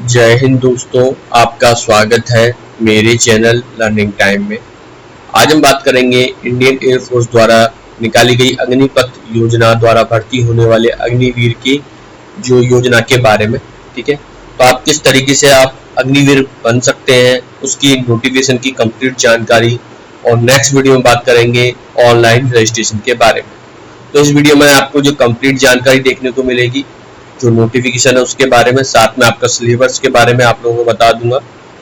जय हिंद दोस्तों, आपका स्वागत है मेरे चैनल लर्निंग टाइम में। आज हम बात करेंगे इंडियन एयरफोर्स द्वारा निकाली गई अग्निपथ योजना द्वारा भर्ती होने वाले अग्निवीर की जो योजना के बारे में। ठीक है, तो आप किस तरीके से आप अग्निवीर बन सकते हैं, उसकी नोटिफिकेशन की कंप्लीट जानकारी, और नेक्स्ट वीडियो में बात करेंगे ऑनलाइन रजिस्ट्रेशन के बारे में। तो इस वीडियो में आपको जो कंप्लीट जानकारी देखने को मिलेगी, जो नोटिफिकेशन है उसके बारे में, साथ में आपका सिलेबस के बारे में आप लोगों को बता दूंगा।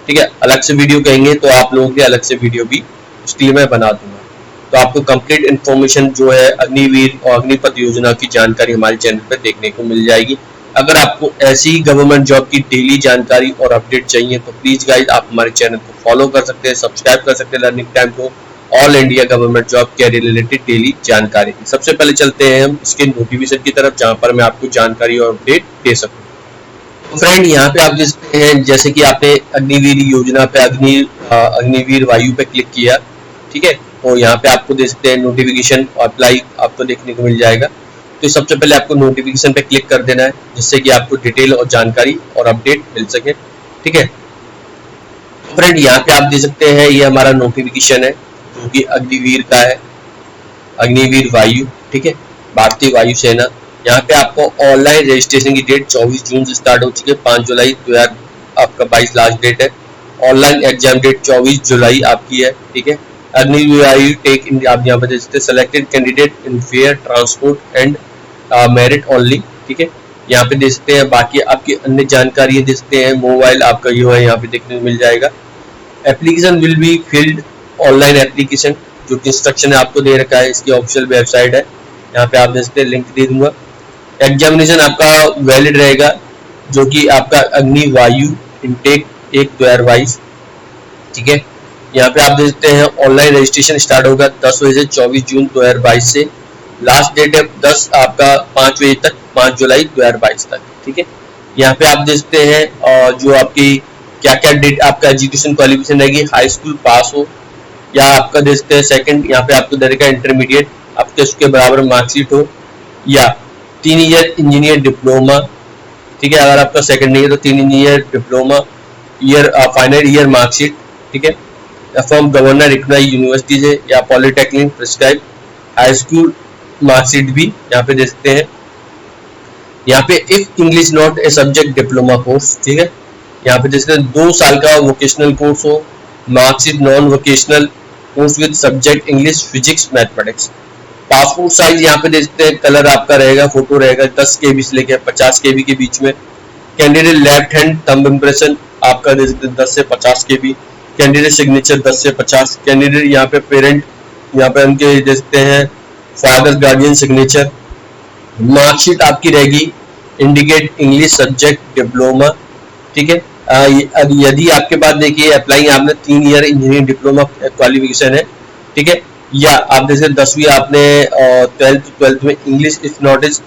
ठीक है, अलग से वीडियो कहेंगे तो आप लोगों के अलग से वीडियो भी उसके लिए मैं बना दूंगा। तो आपको कंप्लीट इन्फॉर्मेशन जो है अग्निवीर और अग्निपथ योजना की जानकारी हमारे चैनल पर देखने को मिल जाएगी। अगर आपको ऐसी ही गवर्नमेंट जॉब की डेली जानकारी और अपडेट चाहिए तो प्लीज गाइज आप हमारे चैनल को फॉलो कर सकते हैं, सब्सक्राइब कर सकते हैं लर्निंग टाइम को, ऑल इंडिया गवर्नमेंट जॉब के रिलेटेड डेली जानकारी। सबसे पहले चलते हैं हम इसके नोटिफिकेशन की तरफ, जहां पर मैं आपको जानकारी और अपडेट दे सकूं। तो फ्रेंड, यहाँ पे आप देख सकते हैं, जैसे कि आपने अग्निवीर योजना पे अग्निवीर वायु पे क्लिक किया, ठीक है, तो यहाँ पे आपको देख सकते हैं नोटिफिकेशन अप्लाई आपको देखने को मिल जाएगा। तो सबसे पहले आपको नोटिफिकेशन पे क्लिक कर देना है, जिससे कि आपको डिटेल और जानकारी और अपडेट मिल सके। ठीक है फ्रेंड, यहाँ पे आप देख सकते हैं ये हमारा नोटिफिकेशन है जो कि अग्निवीर का है, अग्निवीर वायु। ठीक है, भारतीय वायुसेना। यहाँ पे आपको ऑनलाइन रजिस्ट्रेशन की डेट 24 जून से स्टार्ट हो चुकी है, 5 जुलाई 2022 लास्ट डेट है। ऑनलाइन एग्जाम डेट 24 जुलाई आपकी है। ठीक है, अग्निवीर वायु टेक आप यहाँ पे देख सकते हैं selected candidate in fair transport and merit only. ठीक है, यहाँ पे देख सकते हैं बाकी आपकी अन्य जानकारी देख सकते हैं। मोबाइल आपका जो है यहाँ पे देखने को मिल जाएगा। Application will be filled online application, जो कि इंस्ट्रक्शन है आपको दे रखा है, इसकी ऑफिशियल वेबसाइट है, यहाँ पे आप देख सकते हैं, लिंक दे दूंगा। एग्जामिनेशन आपका वैलिड रहेगा, जो कि आपका अग्नि वायु इनटेक 1/2022। ठीक है, यहाँ पे आप देख सकते हैं ऑनलाइन रजिस्ट्रेशन स्टार्ट होगा 10 बजे से 24 जून 2022 से। लास्ट डेट है 5 बजे तक, 5 जुलाई 2022 तक। ठीक है, यहाँ पे आप देख सकते हैं जो आपकी क्या क्या डेट आपका एजुकेशन क्वालिफिकेशन रहेगी, हाई स्कूल पास हो या आपका देख सकते हैं सेकंड, यहाँ पे आपको दे रखा है इंटरमीडिएट, आपके उसके बराबर मार्कशीट हो, या 3 ईयर इंजीनियर डिप्लोमा। ठीक है, अगर आपका सेकंड नहीं है तो 3 engineer diploma year final year marksheet. ठीक है, फ्रॉम गवर्नर रिकॉग्नाइज्ड यूनिवर्सिटी से या polytechnic prescribe high school marksheet भी यहाँ पे दे सकते हैं। यहाँ पे if English not a subject diploma course. ठीक है, यहाँ पे जैसे 2 साल का वोकेशनल कोर्स हो, marksheet non vocational course with subject English physics mathematics. Passport size यहाँ पे देखते हैं, कलर आपका रहेगा, फोटो रहेगा 10 KB से लेकर 50 KB के बीच में। Candidate left hand thumb impression आपका दे सकते हैं 10 से 50 KB। कैंडिडेट सिग्नेचर 10 से 50। कैंडिडेट यहाँ पे पेरेंट, यहाँ पे उनके दे सकते हैं फादर गार्डियन सिग्नेचर। मार्कशीट आपकी रहेगी इंडिकेट इंग्लिश सब्जेक्ट डिप्लोमा। ठीक है, यदि आपके पास देखिए अप्लाई आपने 3 ईयर इंजीनियरिंग डिप्लोमा क्वालिफिकेशन है, ठीक है, या आप जैसे 10वीं आपने 12th में English if not is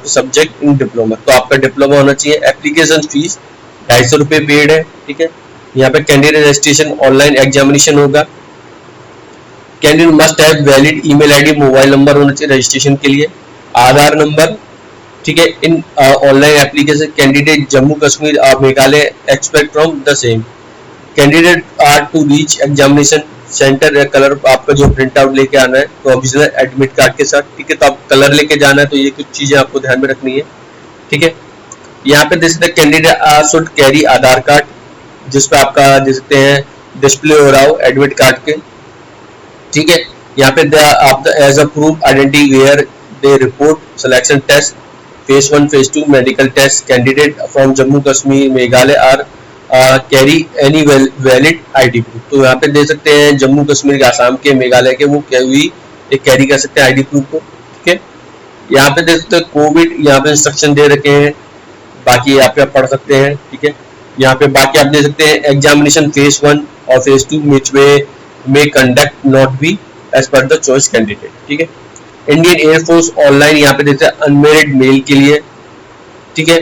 subject in diploma, तो आपका डिप्लोमा होना चाहिए। एप्लीकेशन फीस 250 रुपये पेड है। ठीक है, यहाँ पे कैंडिडेट रजिस्ट्रेशन ऑनलाइन एग्जामिनेशन होगा। Candidate must have valid email ID, mobile number होना चाहिए रजिस्ट्रेशन के लिए, आधार नंबर। ठीक है, in online application candidate Jammu Kashmir और Meghalaya expect from the same. Candidate are to reach examination centre, colour आपका जो प्रिंट आउट लेके आना है प्रोविजनल एडमिट कार्ड के साथ। ठीक है, तो आप कलर लेके जाना है, तो ये कुछ चीजें आपको ध्यान में रखनी है। ठीक है, यहाँ पे देख सकते हैं candidate should carry Aadhaar card, जिसपे आपका देख सकते हैं डिस्प्ले हो रहा हो एडमिट कार्ड के। ठीक है, यहाँ पे आप as a proof identity where they report selection test phase 1 phase 2 medical test. Candidate from Jammu Kashmir Meghalaya are carry any valid ID proof. तो यहाँ पे दे सकते हैं जम्मू कश्मीर के, आसाम के, मेघालय के, वो एक कैरी कर सकते हैं आईडी प्रूफ को। ठीक है, यहाँ पे देख सकते हैं कोविड, यहाँ पे इंस्ट्रक्शन दे रखे हैं, बाकी यहाँ पे आप पढ़ सकते हैं। ठीक है, यहाँ पे बाकी आप दे सकते हैं एग्जामिनेशन फेज 1 और फेज 2 विच में conduct not be as per the choice candidate. ठीक है, इंडियन एयरफोर्स ऑनलाइन यहाँ पे देते हैं अनमेरिड मेल के लिए। ठीक है,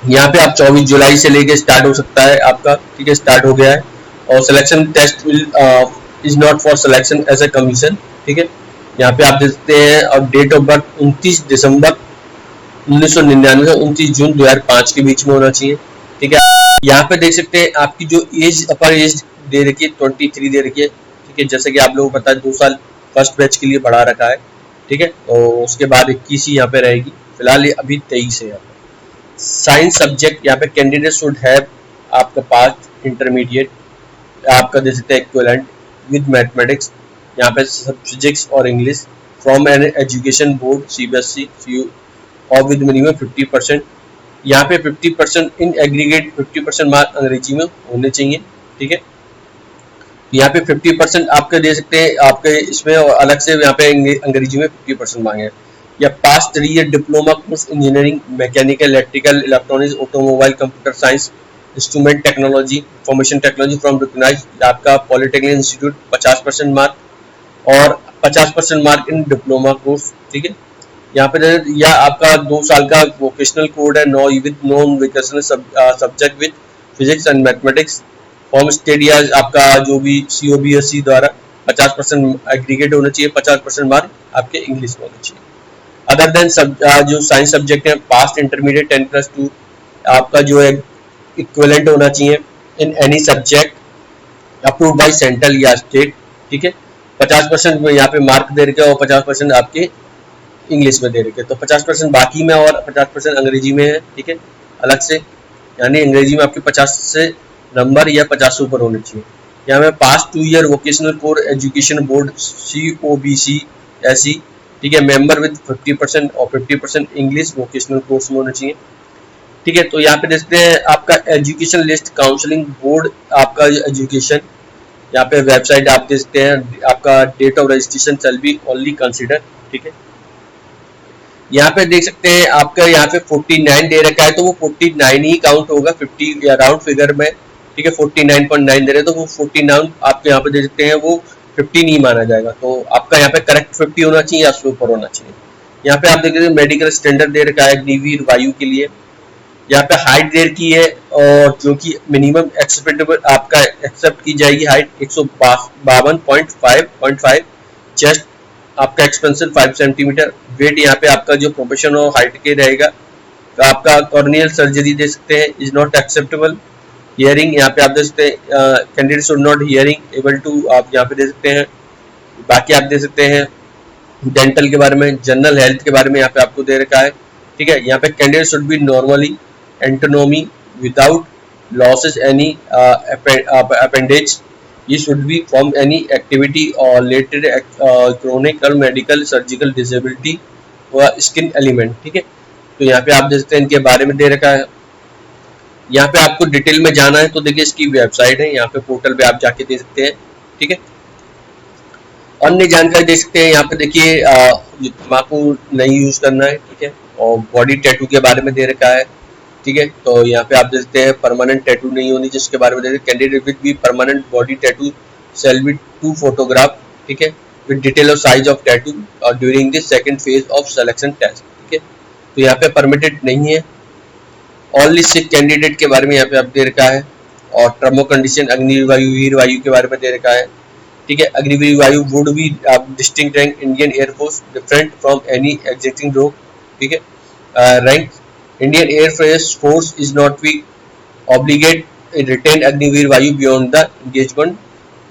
यहाँ पे आप 24 जुलाई से लेके स्टार्ट हो सकता है आपका। ठीक है, स्टार्ट हो गया है। और selection test will is not for selection as a commission. ठीक है, यहाँ पे आप देखते हैं और डेट ऑफ बर्थ 29 दिसंबर 1999 से 29 जून 2005 के बीच में होना चाहिए। ठीक है। यहाँ पे देख सकते हैं आपकी जो एज, अपर एज दे रखी है 23 दे रखी है, ठीक है। जैसे कि आप लोगों को पता है 2 साल फर्स्ट बैच के लिए बढ़ा रखा है, ठीक है। तो उसके बाद 21 ही यहाँ पे रहेगी, फिलहाल ये अभी 23 है यहाँ पे। साइंस सब्जेक्ट यहाँ पे कैंडिडेट शुड हैव आपका पास इंटरमीडिएट, आपका दे सकते हैं इक्विवेलेंट विद मैथमेटिक्स, यहाँ पे फिजिक्स और English from an education board CBSE CU और विद मिनिमम 50%। यहाँ पे 50% इन एग्रीगेट 50% मार्क अंग्रेजी में होने चाहिए, ठीक है। यहाँ पे 50% आपके दे सकते हैं, आपके इसमें और अलग से यहाँ पे अंग्रेजी में 50% मांगे। या pass 3 year diploma course engineering, mechanical, electrical, electronics, automobile, computer science, instrument technology, information technology from recognized, आपका पॉलिटेक्निक इंस्टीट्यूट 50% मार्क और 50% मार्क इन डिप्लोमा कोर्स, ठीक है। यहाँ पे या आपका 2 साल का वोकेशनल कोड है, know with non vocational subject with physics and mathematics form state, या आपका जो भी COBSE द्वारा 50% एग्रीगेट होना चाहिए, 50% मार्क आपके इंग्लिश में होना चाहिए। अदर देन जो साइंस सब्जेक्ट है, पास्ट इंटरमीडिएट 10+2 आपका जो है इक्विवेलेंट होना चाहिए in any subject approved by central या स्टेट, ठीक है। 50% में यहाँ पे मार्क दे रखे और 50% आपके इंग्लिश में दे रखे, तो 50% बाकी में और 50% अंग्रेजी में है, ठीक है, अलग से। यानी अंग्रेजी में आपके 50 से नंबर या 50 से ऊपर होने चाहिए। यहाँ में पास 2 year vocational core education board COBCSE, ठीक है, मेंबर विद 50% और 50% इंग्लिश वोकेशनल कोर्स में होना चाहिए, ठीक है। तो यहाँ पे देखते हैं आपका एजुकेशन लिस्ट काउंसलिंग बोर्ड, आपका एजुकेशन यहाँ पे वेबसाइट आप देख सकते हैं, आपका date of registration shall be only consider, ठीक है। यहाँ पे देख सकते हैं आपका यहाँ पे 49 दे रखा है, तो वो 49 ही काउंट होगा 50 या राउंड फिगर में, ठीक है। 49.9 दे रहे हैं तो वो 49 आपके यहाँ पे दे सकते हैं, वो 50 नहीं माना जाएगा। तो आपका यहाँ पे करेक्ट 50 होना चाहिए या उससे ऊपर होना चाहिए। यहाँ पे आप देख रहे हैं मेडिकल स्टैंडर्ड दे रखा है अग्निवीर वायु के लिए। यहाँ पे हाइट दे रखी है और जो कि मिनिमम एक्सेप्टेबल आपका एक्सेप्ट की जाएगी हाइट 152.5, चेस्ट आपका एक्सपेंशन 5 सेंटीमीटर, वेट यहाँ पे आपका जो प्रोफेशन और हाइट के रहेगा। तो आपका कॉर्नियल सर्जरी दे सकते हैं इज नॉट एक्सेप्टेबल। हियरिंग यहाँ पे आप दे सकते हैं candidate should not hearing able to, आप यहाँ पे दे सकते हैं। बाकी आप दे सकते हैं डेंटल के बारे में, जनरल हेल्थ के बारे में यहाँ पे आपको दे रखा है, ठीक है। यहाँ पे candidate should be normally autonomy without losses any appendage, ये should be from any activity और रिलेटेड क्रोनिक और मेडिकल सर्जिकल डिसेबिलिटी और स्किन एलिमेंट, ठीक है। तो यहाँ पे आप देख सकते हैं इनके बारे में दे रखा है। यहाँ पे आपको डिटेल में जाना है तो देखिए इसकी वेबसाइट है, यहाँ पे पोर्टल पे आप जाके दे सकते हैं, ठीक है। अन्य जानकारी दे सकते हैं यहाँ पे देखिए तम्बाकू नहीं यूज करना है, ठीक है। और बॉडी टैटू के बारे में दे रखा है, ठीक है। तो यहाँ पे आप देख सकते हैं परमानेंट टैटू नहीं होनी, जिसके बारे में दे रखते हैं candidate with be permanent body tattoo shall be 2 photograph, ठीक है, with detail of size of tattoo और during the second phase of selection test, ठीक है। तो यहाँ पे परमिटेड नहीं है। ओनली सिक कैंडिडेट के बारे में यहाँ पे आप दे रखा है। और टर्मो कंडीशन अग्निवीर वायु के बारे में दे रखा है, ठीक है। Agniveer Vayu would be distinct rank Indian air force different from any existing group, ठीक है। Rank Indian air force is not be obligate retain Agniveer Vayu beyond the engagement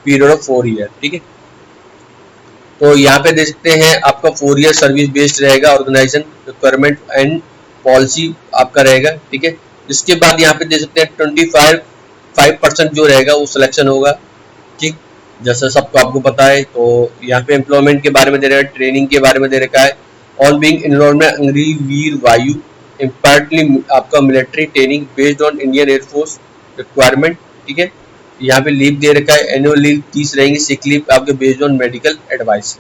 period of 4 year, ठीक है। तो यहाँ पे देख सकते हैं आपका 4 ईयर सर्विस बेस्ड रहेगा, ऑर्गेनाइजेशन रिक्वायरमेंट एंड पॉलिसी आपका रहेगा, ठीक है। इसके बाद यहाँ पे देख सकते हैं 25% जो रहेगा वो सिलेक्शन होगा, ठीक, जैसा सबको आपको पता है। तो यहाँ पे एम्प्लॉयमेंट के बारे में दे रखा है, ट्रेनिंग के बारे में दे रखा है। ऑन बीइंग इन्वॉल्वड में अग्निवीर वायु इम्पार्टली आपका military training based on Indian air force requirement, ठीक है। यहाँ पे लीव दे रखा है, एनुअल लीव 30 रहेंगी, सिक लीव आपके बेस्ड ऑन मेडिकल एडवाइस,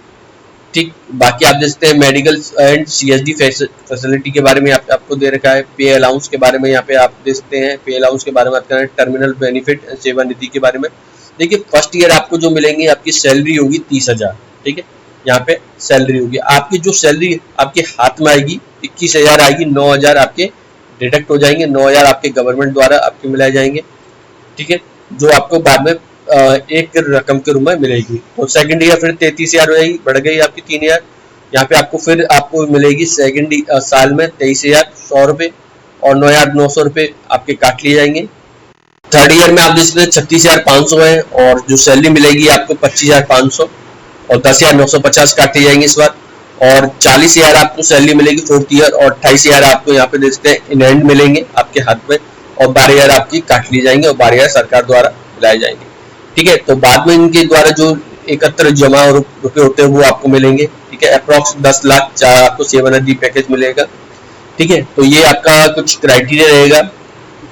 ठीक। बाकी आप देखते हैं मेडिकल एंड CSD फैसिलिटी के बारे में आपको दे रखा है। पे अलाउंस के बारे में यहाँ पे आप देख सकते हैं, पे अलाउंस के बारे में बात करें, टर्मिनल बेनिफिट सेवा निधि के बारे में। देखिए फर्स्ट ईयर आपको जो मिलेंगे आपकी सैलरी होगी 30,000, ठीक है। यहाँ पे सैलरी होगी आपकी, जो सैलरी आपके हाथ में आएगी 21,000 आएगी, 9,000 आपके डिडक्ट हो जाएंगे, 9,000 आपके गवर्नमेंट द्वारा आपके मिलाए जाएंगे, ठीक है, जो आपको बाद में एक रकम के रूप में मिलेगी। तो सेकंड ईयर फिर 33,000 हो जाएगी, बढ़ गई आपकी 3,000। यहाँ पे आपको फिर आपको मिलेगी सेकंड साल में 23,100 रुपये। और 9,900 रुपये आपके काट लिए जाएंगे। थर्ड ईयर में आप देख सकते हैं 36,500 है और जो सैलरी मिलेगी आपको 25,500 और 10,950 काटे जाएंगे इस बार, और 40,000 आपको सैलरी मिलेगी फोर्थ ईयर और 28,000 आपको यहाँ पे देख सकते हैं इन हैंड मिलेंगे आपके हाथ में, और 12,000 आपकी काट ली जाएंगे और 12,000 सरकार द्वारा दिलाए जाएंगे। ठीक है, तो बाद में इनके द्वारा जो एकत्र जमा रुपए होते हैं वो आपको मिलेंगे। ठीक है, अप्रॉक्स 10 लाख आपको 7 पैकेज मिलेगा। ठीक है, तो ये आपका कुछ क्राइटेरिया रहेगा।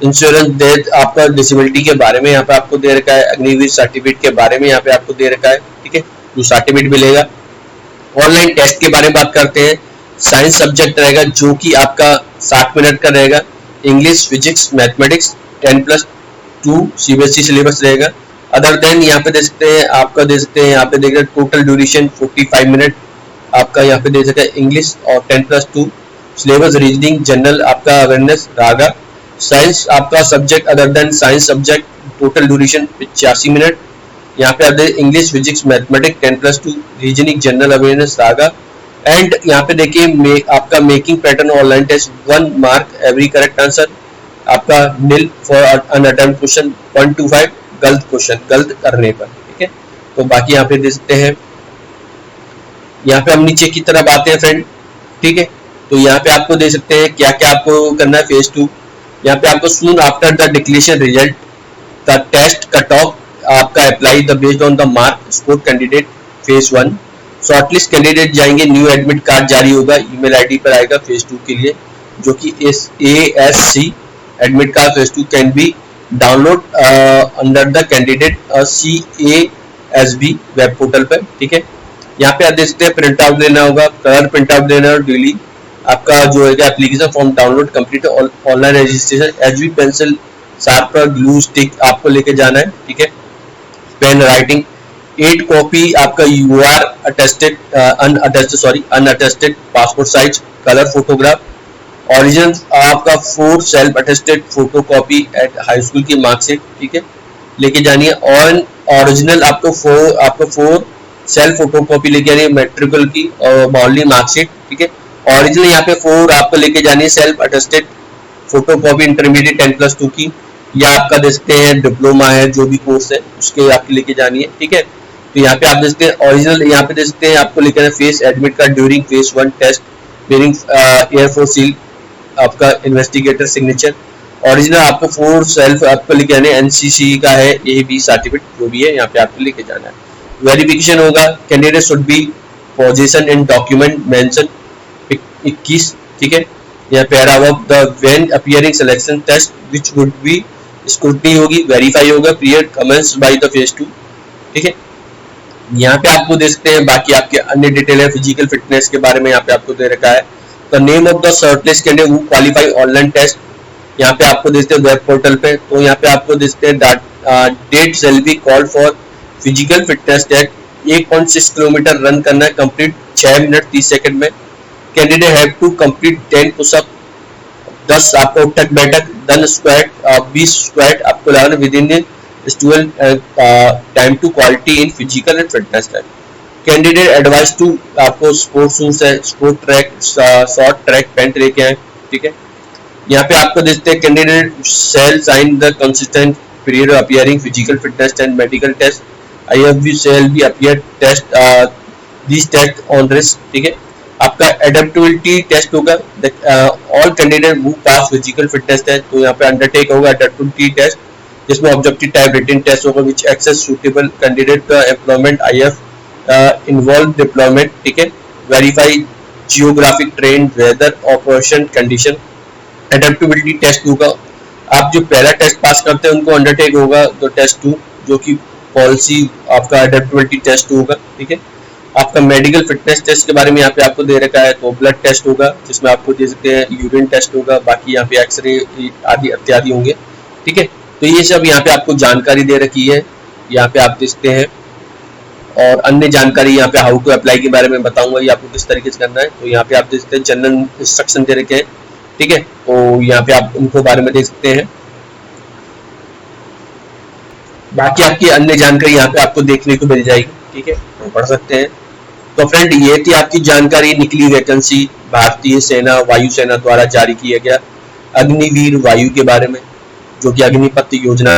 इंश्योरेंस डेथ, आपका डिसेबिलिटी के बारे में यहाँ पे आपको दे रखा है, अग्निवीर सर्टिफिकेट के बारे में यहाँ पे आपको दे रखा है। ठीक है, जो सर्टिफिकेट मिलेगा। ऑनलाइन टेस्ट के बारे में बात करते हैं। साइंस सब्जेक्ट रहेगा जो कि आपका 60 मिनट का रहेगा। English, physics, mathematics 10+2 CBSE syllabus रहेगा। अदर देन यहाँ पे दे सकते हैं, आपका दे सकते हैं यहाँ पे देखिए टोटल ड्यूरेशन 45 मिनट आपका यहाँ पे दे सकते हैं इंग्लिश, और 10+2 सिलेबस रीजनिंग, जनरल आपका अवेयरनेस रहेगा। साइंस आपका subject other than science subject total duration 85 minute. यहाँ पे आप English, physics, mathematics 10+2 reasoning, general awareness रहेगा। एंड यहाँ पे देखिए आपका making pattern online test 1 mark every correct answer, आपका नील फॉर अनअटेम्प्ट क्वेश्चन 125 गलत क्वेश्चन गलत करने पर। ठीक है, तो बाकी यहाँ पे दे सकते हैं। यहाँ पे हम नीचे की तरफ आते हैं फ्रेंड। ठीक है, तो यहाँ पे आपको दे सकते हैं क्या क्या आपको करना है। फेज 2 यहाँ पे आपको soon after the declaration result the test cut off आपका apply the based on the mark score candidate. Phase 1 shortlist candidate जाएंगे, न्यू एडमिट कार्ड जारी होगा, ईमेल आईडी पर आएगा फेज 2 के लिए, जो कि ASC admit card phase 2 can be download under the candidate CASB web portal पर। ठीक है, यहाँ पे आप देख सकते हैं प्रिंट आउट लेना होगा, कलर प्रिंट आउट लेना है, डेली आपका जो है application form download complete online registration, HB pencil, sharpener, glue stick आपको लेके जाना है। ठीक है, पेन राइटिंग 8 कॉपी आपका UR unattested passport size colour photograph, original आपका 4 self attested photo copy at high school की मार्कशीट। ठीक है, लेके जानी है। और ओरिजिनल आपको 4 सेल्फ फोटो कॉपी लेके जानी है मेट्रिकल की और बाउंड्री मार्कशीट। ठीक है, ओरिजिनल यहाँ पे 4 आपको लेके जानी है self attested photo copy intermediate 10+2 की, या आपका दे सकते हैं डिप्लोमा है जो भी कोर्स है उसके आपकी लेके जानी है। ठीक है, तो यहाँ पे आप दे सकते हैं ओरिजिनल, यहाँ पे दे सकते हैं आपको लेके जाना face admit card during phase 1 test wearing air force seal आपका इन्वेस्टिगेटर सिग्नेचर। ओरिजिनल आपको 4 सेल्फ आपको लेके आने, NCC का है, AB सर्टिफिकेट जो भी है यहाँ पे आपको लेके जाना है। वेरिफिकेशन होगा, candidate should be position in document mention 21। ठीक है, यहाँ पे the when appearing selection test which would be scrutiny होगी, वेरीफाई होगा, period commenced by the phase 2। ठीक है, यहाँ पे आपको दे सकते हैं बाकी आपके अन्य डिटेल है, फिजिकल फिटनेस के बारे में यहाँ पे आपको दे रखा है। The name of the shortlist candidate who qualify online test यहाँ पे आपको दे सकते हैं वेब पोर्टल पे। तो यहाँ पे आपको दे सकते हैं that shall be called for physical fitness test 1.6 kilometre run करना है, कंप्लीट 6 मिनट 30 सेकंड में। Candidate have to complete 10 pushup, 10 आपको उठक बैठक, 10 स्क्वाट 20 स्क्वाट आपको लगाना within time to quality in physical and fitness time. Candidate advice to आपको sports shoes है, sport track short track pant लेके आए। ठीक है, यहाँ पे आपको देखते हैं candidate shall sign the consistent period appearing physical fitness and medical test, IFB shall be appear test this test on risk. ठीक है, आपका एडेप्टेबिलिटी टेस्ट होगा, all candidate who pass physical fitness test, तो यहाँ पे अंडरटेक होगा adaptability test जिसमें objective type written test होगा विच एक्सेस सूटेबल कैंडिडेट का एम्प्लॉयमेंट IF इन्वॉल्व डिप्लॉयमेंट। ठीक है, verify geographic trend weather operation condition. Adaptability test होगा, आप जो पहला टेस्ट पास करते हैं उनको अंडरटेक होगा तो टेस्ट 2 जो कि पॉलिसी आपका एडेप्टेबिलिटी टेस्ट होगा। ठीक है, आपका मेडिकल फिटनेस टेस्ट के बारे में यहाँ पे आपको दे रखा है, तो ब्लड टेस्ट होगा जिसमें आपको दे सकते हैं यूरिन टेस्ट होगा, बाकी यहाँ पे एक्सरे आदि इत्यादि होंगे। ठीक है, तो ये सब यहाँ पे आपको जानकारी दे रखी है, यहाँ पे आप देखते हैं। और अन्य जानकारी यहाँ पे हाउ टू अप्लाई के बारे में बताऊंगा, ये आपको किस तरीके से करना है। तो यहाँ पे आप देख सकते हैं जनरल इंस्ट्रक्शन दे रखे हैं। ठीक है, तो यहाँ पे आप उनको बारे में देख सकते हैं। बाकी आपकी अन्य जानकारी यहाँ पे आपको देखने को मिल जाएगी। ठीक है, तो पढ़ सकते हैं। तो फ्रेंड ये थी आपकी जानकारी, निकली वैकेंसी भारतीय सेना वायुसेना द्वारा जारी किया गया अग्निवीर वायु के बारे में, जो कि अग्निपथ योजना